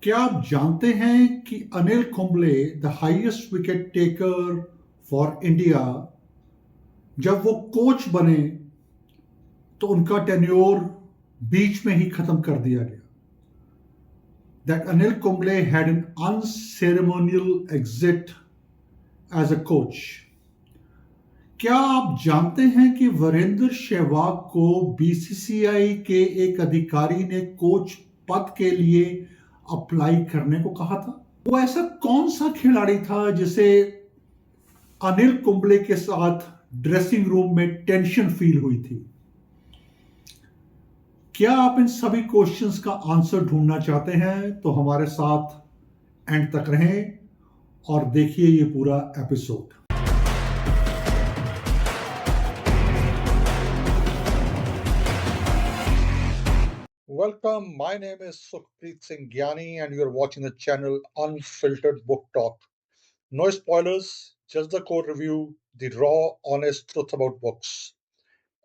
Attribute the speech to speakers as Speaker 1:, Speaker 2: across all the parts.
Speaker 1: क्या आप जानते हैं कि Anil Kumble the highest wicket taker for India, जब वो कोच बने तो उनका टेन्योर बीच में ही खत्म कर दिया गया। That Anil Kumble had an unceremonial exit as a coach. क्या आप जानते हैं कि वीरेंद्र सहवाग को बीसीसीआई के एक अधिकारी ने कोच पद के लिए अप्लाई करने को कहा था? वो ऐसा कौन सा खिलाड़ी था जिसे अनिल कुंबले के साथ ड्रेसिंग रूम में टेंशन फील हुई थी? क्या आप इन सभी क्वेश्चंस का आंसर ढूंढना चाहते हैं तो हमारे साथ एंड तक रहें और देखिए ये पूरा episode. Welcome, my name is Sukhpreet Singh Gyani and you're watching the channel Unfiltered Book Talk. No spoilers, just the core review, the raw, honest truth about books.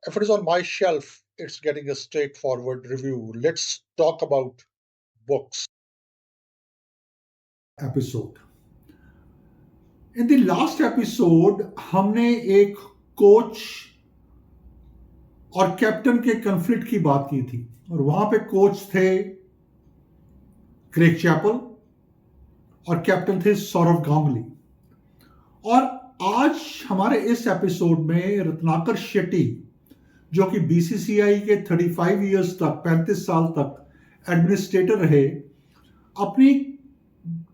Speaker 1: If it is on my shelf, it's getting a straightforward review. Let's talk about books. Episode. In the last episode, हमने एक coach और captain के conflict की बात की थी और वहां पे कोच थे क्रेग चैपल और कैप्टन थे सौरव गांगुली। और आज हमारे इस एपिसोड में रत्नाकर शेट्टी, जो कि बीसीसीआई के 35 इयर्स तक 35 साल तक एडमिनिस्ट्रेटर रहे, अपनी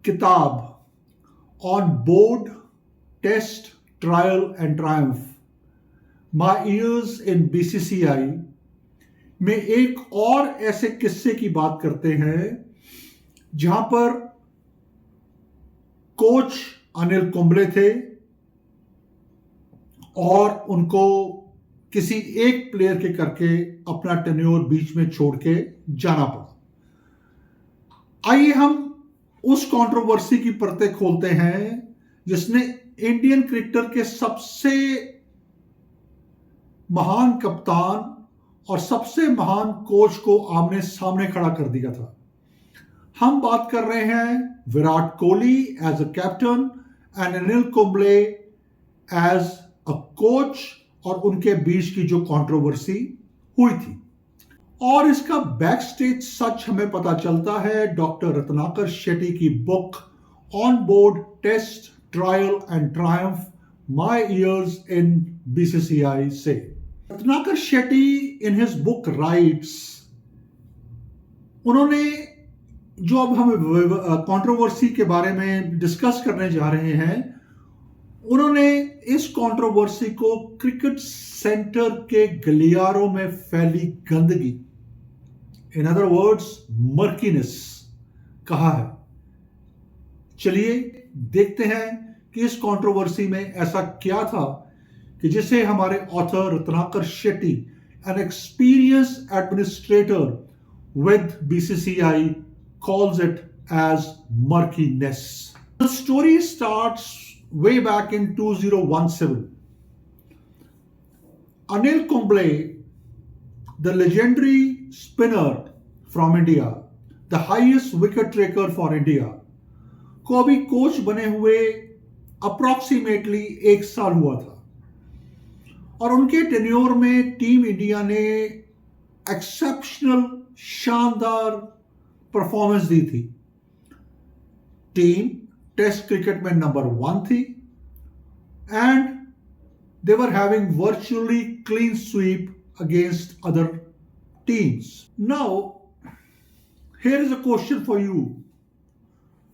Speaker 1: किताब on board test trial and triumph my years in BCCI में एक और ऐसे किस्से की बात करते हैं जहां पर कोच अनिल कुंबले थे और उनको किसी एक प्लेयर के करके अपना टेन्योर बीच में छोड़ के जाना पड़ा। आइए हम उस कंट्रोवर्सी की परतें खोलते हैं जिसने इंडियन क्रिकेटर के सबसे महान कप्तान और सबसे महान कोच को आमने सामने खड़ा कर दिया था। हम बात कर रहे हैं Virat Kohli as a captain and Anil Kumble as a coach और उनके बीच की जो कंट्रोवर्सी हुई थी। और इसका बैक स्टेज सच हमें पता चलता है डॉक्टर रत्नाकर शेट्टी की book on board test trial and triumph my years in BCCI से। Ratnakar Shetty in his book writes, उन्होंने जो अब हम कंट्रोवर्सी के बारे में डिस्कस करने जा रहे हैं, उन्होंने इस कंट्रोवर्सी को क्रिकेट सेंटर के गलियारों में फैली गंदगी, इन अदर वर्ड्स मर्कीनेस, कहा है। चलिए देखते हैं कि इस कंट्रोवर्सी में ऐसा क्या था कि जिसे हमारे author Ratnakar Shetty, N experienced administrator with BCCI, calls it as murkiness. The story starts way back in 2017. Anil Kumble, the legendary spinner from India, the highest wicket taker for India, को अभी कोच बने हुए अप्रॉक्सीमेटली 1 साल हुआ था और उनके tenure में टीम इंडिया ने एक्सेप्शनल, शानदार परफॉर्मेंस दी थी। टीम टेस्ट क्रिकेट में नंबर 1 थी and they were having virtually clean sweep against other teams. Now here is a question for you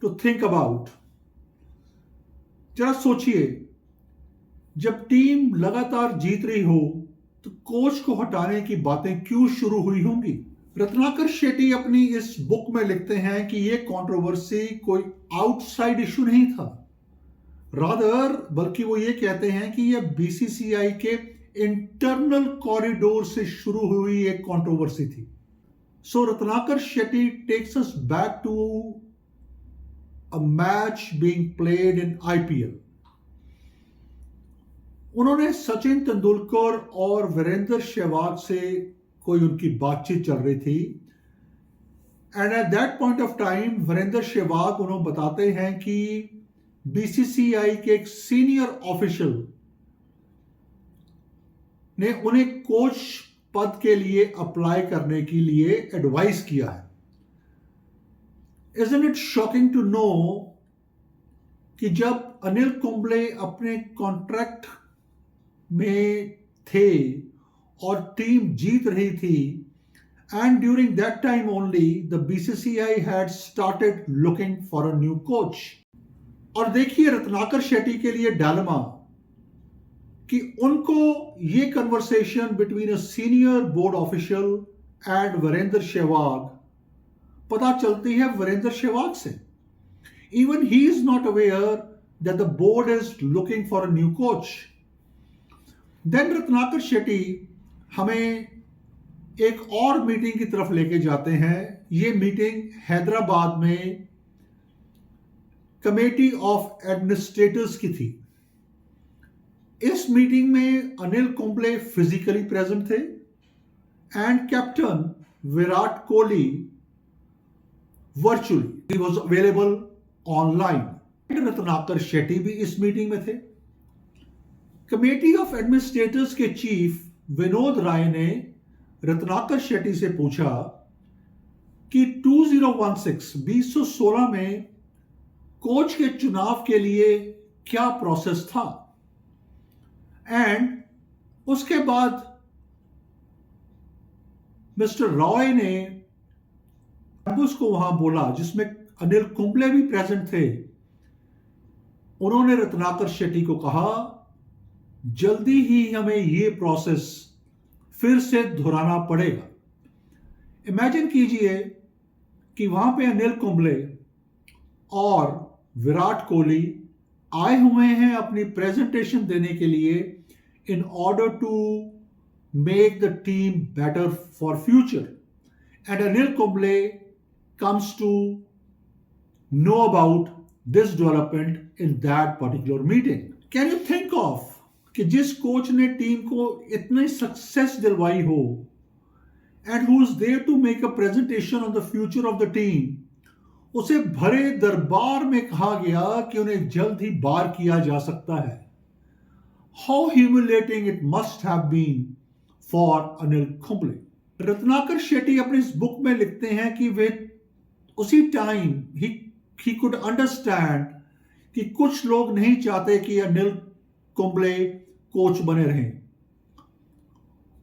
Speaker 1: to think about. जरा सोचिए, जब टीम लगातार जीत रही हो तो कोच को हटाने की बातें क्यों शुरू हुई होंगी? रत्नाकर शेट्टी अपनी इस बुक में लिखते हैं कि यह कंट्रोवर्सी कोई आउटसाइड इशू नहीं था, रादर बल्कि वो ये कहते हैं कि यह बीसीसीआई के इंटरनल कॉरिडोर से शुरू हुई एक कंट्रोवर्सी थी। So Ratnakar Shetty takes us back to a match being played in IPL. उन्होंने सचिन तेंदुलकर और वीरेंद्र सहवाग से कोई उनकी बातचीत चल रही थी and at that point of time Virender Sehwag उन्होंने बताते हैं कि बीसीसीआई के एक सीनियर ऑफिशियल ने उन्हें कोच पद के लिए अप्लाई करने के लिए एडवाइस किया है। Isn't it shocking to know कि जब अनिल कुंबले अपने कॉन्ट्रैक्ट में थे और टीम जीत रही थी, and during that time only the BCCI had started looking for a new coach। और देखिए रत्नाकर शेट्टी के लिए डायलेमा कि उनको ये conversation between a senior board official and Virender Sehwag पता चलती है वीरेंद्र सहवाग से। Even he is not aware that the board is looking for a new coach. Then Ratnakar Shetty हमें एक और मीटिंग की तरफ लेके जाते हैं। ये मीटिंग हैदराबाद में कमेटी ऑफ एडमिनिस्ट्रेटर्स की थी। इस मीटिंग में अनिल कुंबले फिजिकली प्रेजेंट थे and captain Virat Kohli virtually was available online. Ratnakar Shetty भी इस मीटिंग में थे। कमेटी ऑफ एडमिनिस्ट्रेटर्स के चीफ विनोद राय ने रत्नाकर शेट्टी से पूछा कि 2016 में कोच के चुनाव के लिए क्या प्रोसेस था। एंड उसके बाद मिस्टर रॉय ने उसको वहां बोला, जिसमें अनिल कुंबले भी प्रेजेंट थे। उन्होंने रत्नाकर शेट्टी को कहा जल्दी ही हमें ये प्रोसेस फिर से दोहराना पड़ेगा। इमेजिन कीजिए कि वहां पे अनिल कुंबले और विराट कोहली आए हुए हैं अपनी प्रेजेंटेशन देने के लिए in order to make the team better for future, and Anil Kumble comes to know about this development in that particular meeting। Can you think of कि जिस कोच ने टीम को इतनी सक्सेस दिलवाई हो and who is there to make a presentation on the future of the team, उसे भरे दरबार में कहा गया कि उन्हें जल्द ही बार किया जा सकता है। How humiliating it must have been for Anil Kumble. Ratnakar Shetty अपनी इस बुक में लिखते हैं कि वे उसी टाइम ही कुड अंडरस्टैंड कि कुछ लोग नहीं चाहते कि अनिल कुंबले कोच बने रहें,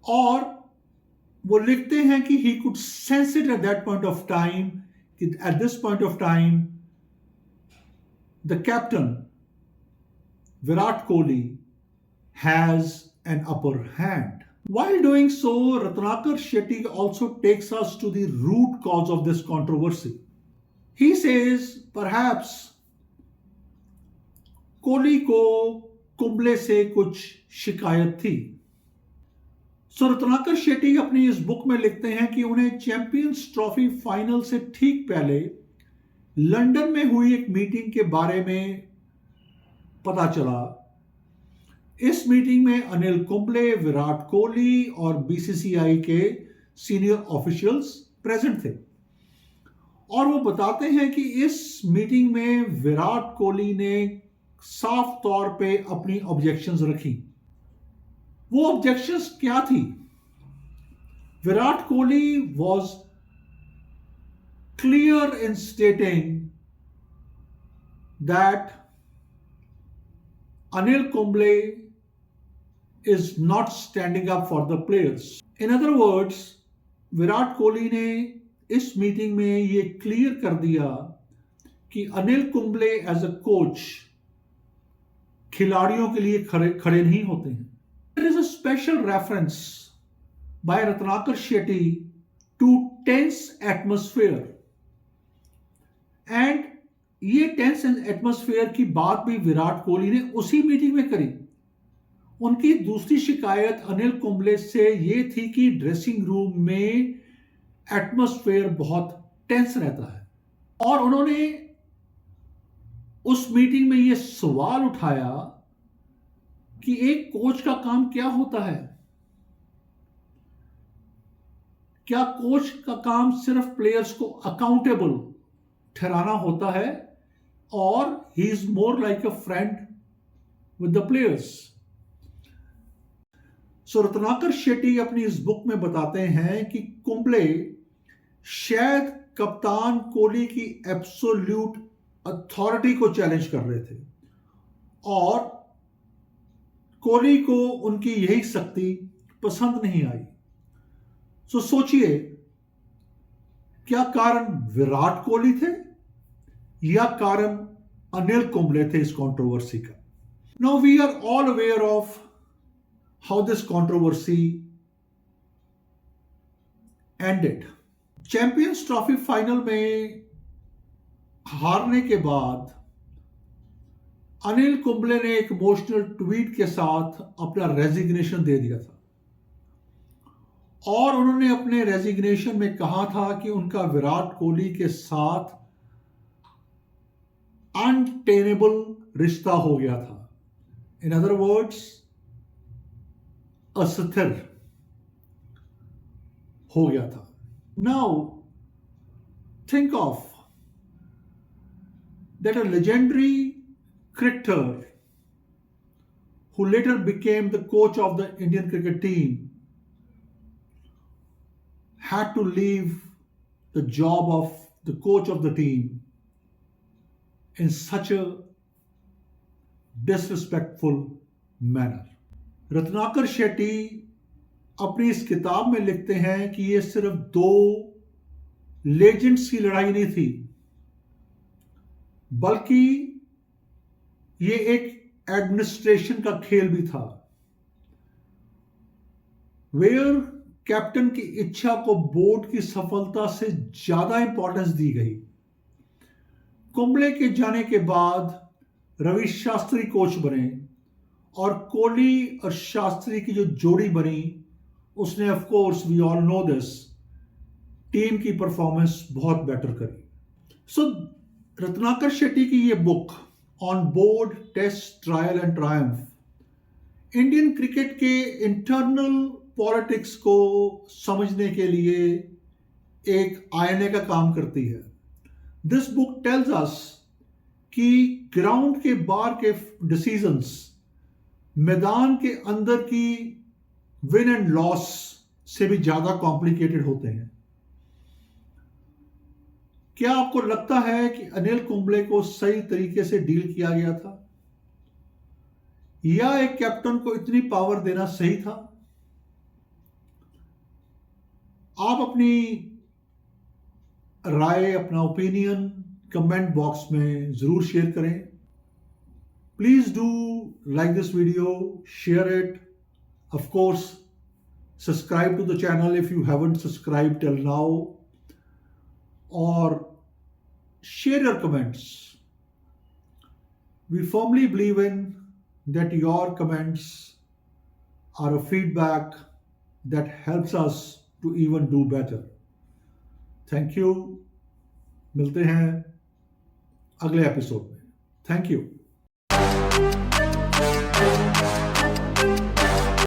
Speaker 1: और वो लिखते हैं कि he could sense it at that point of time, at this point of time the captain Virat Kohli has an upper hand. While doing so, Ratnakar Shetty also takes us to the root cause of this controversy. He says perhaps Kohli को कुंबले से कुछ शिकायत थी। रत्नाकर शेट्टी अपनी इस book में लिखते हैं कि उन्हें चैंपियंस ट्रॉफी फाइनल से ठीक पहले लंदन में हुई एक मीटिंग के बारे में पता चला। इस मीटिंग में अनिल कुंबले, विराट कोहली और बीसीसीआई के सीनियर ऑफिशियल्स प्रेजेंट थे, और वो बताते हैं कि इस मीटिंग में विराट कोहली ने साफ तौर पे अपनी ऑब्जेक्शंस रखी। वो ऑब्जेक्शंस क्या थी? Virat Kohli was clear in stating that Anil Kumble is not standing up for the players। In other words, Virat Kohli ने इस मीटिंग में ये क्लियर कर दिया कि Anil Kumble as a coach खिलाड़ियों के लिए खड़े नहीं होते हैं। There is a special reference by Ratnakar Shetty to tense atmosphere, and ये टेंस एटमॉस्फेयर की बात भी विराट कोहली ने उसी मीटिंग में करी। उनकी दूसरी शिकायत अनिल कुंबले से ये थी कि ड्रेसिंग रूम में एटमॉस्फेयर बहुत टेंस रहता है, और उन्होंने उस मीटिंग में ये सवाल उठाया कि एक कोच का काम क्या होता है, क्या कोच का काम सिर्फ प्लेयर्स को अकाउंटेबल ठहराना होता है, और he is more like a friend with the players? So Ratnakar Shetty अपनी इस बुक में बताते हैं कि कुंबले शायद कप्तान कोहली की एब्सोल्यूट अथॉरिटी को चैलेंज कर रहे थे, और कोहली को उनकी यही शक्ति पसंद नहीं आई। सो सोचिए, क्या कारण विराट कोहली थे या कारण अनिल कुंबले थे इस कंट्रोवर्सी का? Now we are all aware of how this controversy ended. Champions trophy final में हारने के बाद अनिल कुंबले ने एक इमोशनल ट्वीट के साथ अपना रेजिग्नेशन दे दिया था, और उन्होंने अपने रेजिग्नेशन में कहा था कि उनका विराट कोहली के साथ अनटेनेबल रिश्ता हो गया था। इन अदर वर्ड्स, अस्थिर हो गया था। Now think of that a legendary cricketer who later became the coach of the Indian cricket team had to leave the job of the coach of the team in such a disrespectful manner. Ratnakar Shetty अपनी इस किताब में लिखते हैं कि ये सिर्फ दो लेजेंड्स की लड़ाई नहीं थी, बल्कि ये एक एडमिनिस्ट्रेशन का खेल भी था, वेयर कैप्टन की इच्छा को बोर्ड की सफलता से ज्यादा इंपॉर्टेंस दी गई। कुंबले के जाने के बाद रवि शास्त्री कोच बने, और कोहली और शास्त्री की जो जोड़ी बनी उसने, of course we all know this, team की परफॉर्मेंस बहुत बेटर करी। सो रत्नाकर शेट्टी की ये book on board, test, trial and triumph Indian cricket के इंटरनल पॉलिटिक्स को समझने के लिए एक आईने का काम करती है। दिस बुक टेल्स अस कि ग्राउंड के बाहर के डिसीजंस मैदान के अंदर की विन एंड लॉस से भी ज्यादा कॉम्प्लिकेटेड होते हैं। क्या आपको लगता है कि अनिल कुंबले को सही तरीके से डील किया गया था, या एक कैप्टन को इतनी पावर देना सही था? आप अपनी राय, अपना ओपिनियन कमेंट बॉक्स में जरूर शेयर करें। Please do like this video, share it, of course subscribe to the channel if you haven't subscribe till now, or share your comments. We firmly believe in that your comments are a feedback that helps us to even do better. Thank you. मिलते हैं अगले episode में। Thank you.